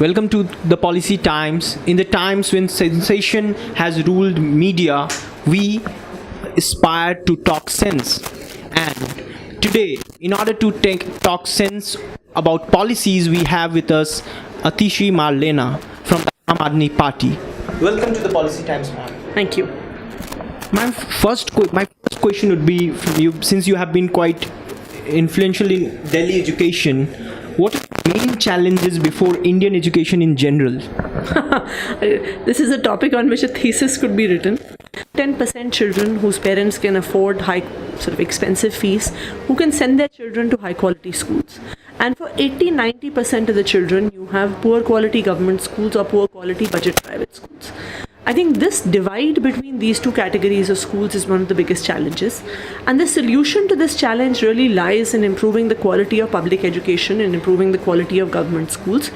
Welcome to the Policy Times. In the times when sensation has ruled media, we aspire to talk sense. And today, in order to talk sense about policies, we have with us Atishi Marlena from the Aam Aadmi Party. Welcome to the Policy Times, ma'am. Thank you. My first question would be from you, since you have been quite influential in Delhi education, what are the main challenges before Indian education in general? This is a topic on which a thesis could be written. 10% children whose parents can afford high, expensive fees, who can send their children to high quality schools. And for 80-90% of the children, you have poor quality government schools or poor quality budget private schools. I think this divide between these two categories of schools is one of the biggest challenges. And the solution to this challenge really lies in improving the quality of public education and improving the quality of government schools,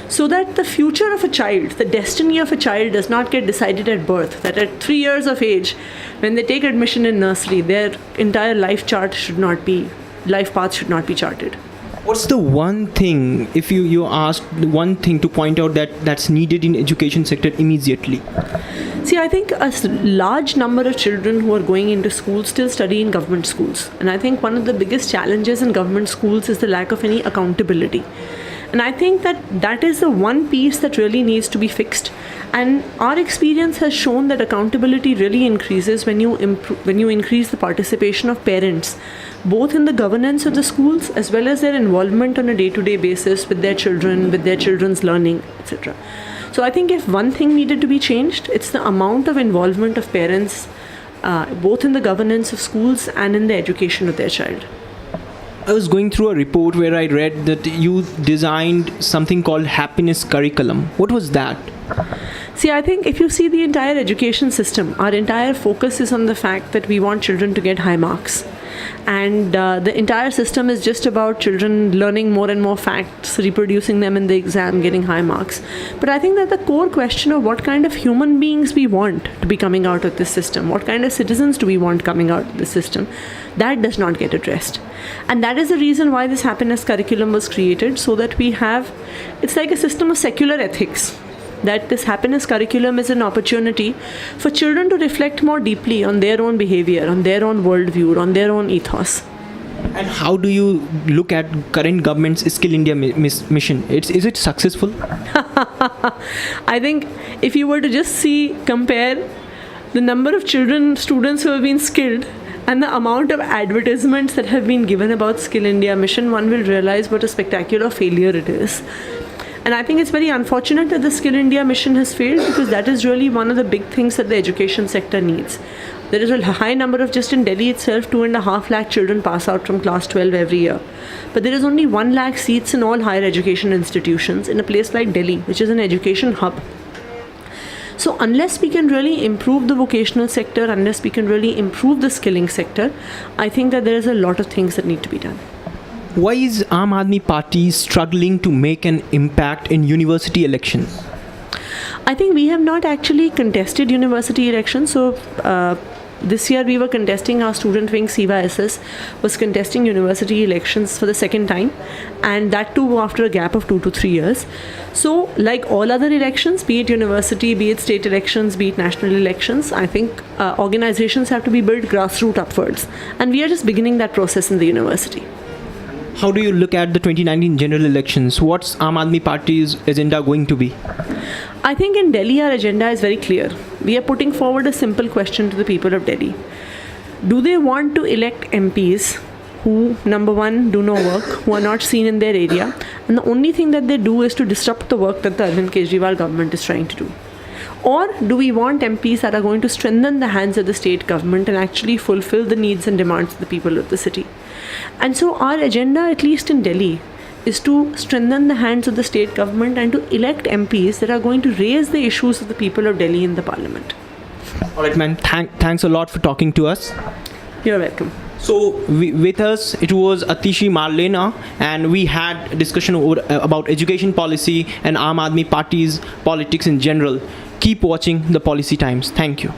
so that the future of a child, the destiny of a child, does not get decided at birth. That at 3 years of age, when they take admission in nursery, their entire life path should not be charted. What's the one thing, if you asked one thing to point out that's needed in education sector immediately? See, I think a large number of children who are going into schools still study in government schools. And I think one of the biggest challenges in government schools is the lack of any accountability. And I think that is the one piece that really needs to be fixed. And our experience has shown that accountability really increases when you increase the participation of parents, both in the governance of the schools as well as their involvement on a day-to-day basis with their children, with their children's learning, etc. So I think if one thing needed to be changed, it's the amount of involvement of parents, both in the governance of schools and in the education of their child. I was going through a report where I read that you designed something called happiness curriculum. What was that? See, I think if you see the entire education system, our entire focus is on the fact that we want children to get high marks. And the entire system is just about children learning more and more facts, reproducing them in the exam, getting high marks. But I think that the core question of what kind of human beings we want to be coming out of this system, what kind of citizens do we want coming out of the system, that does not get addressed. And that is the reason why this happiness curriculum was created, so that it's like a system of secular ethics. That this happiness curriculum is an opportunity for children to reflect more deeply on their own behavior, on their own worldview, on their own ethos. And how do you look at current government's Skill India mission? Is it successful? I think if you were to just compare the number of students who have been skilled and the amount of advertisements that have been given about Skill India mission, one will realize what a spectacular failure it is. And I think it's very unfortunate that the Skill India mission has failed, because that is really one of the big things that the education sector needs. There is a high number of, just in Delhi itself, 2.5 lakh children pass out from class 12 every year. But there is only 1 lakh seats in all higher education institutions in a place like Delhi, which is an education hub. So unless we can really improve the vocational sector, unless we can really improve the skilling sector, I think that there is a lot of things that need to be done. Why is Aam Aadmi Party struggling to make an impact in university elections? I think we have not actually contested university elections. So this year we were contesting, our student wing CYSS was contesting university elections for the second time, and that too after a gap of 2 to 3 years. So like all other elections, be it university, be it state elections, be it national elections, I think organizations have to be built grassroots upwards, and we are just beginning that process in the university. How do you look at the 2019 general elections? What's Aam Aadmi Party's agenda going to be? I think in Delhi our agenda is very clear. We are putting forward a simple question to the people of Delhi. Do they want to elect MPs who, number one, do no work, who are not seen in their area, and the only thing that they do is to disrupt the work that the Arvind Kejriwal government is trying to do? Or do we want MPs that are going to strengthen the hands of the state government and actually fulfill the needs and demands of the people of the city? And so our agenda, at least in Delhi, is to strengthen the hands of the state government and to elect MPs that are going to raise the issues of the people of Delhi in the parliament. All right, ma'am. Thanks a lot for talking to us. You're welcome. So with us, it was Atishi Marlena, and we had a discussion about education policy and Aam Aadmi Party's politics in general. Keep watching the Policy Times. Thank you.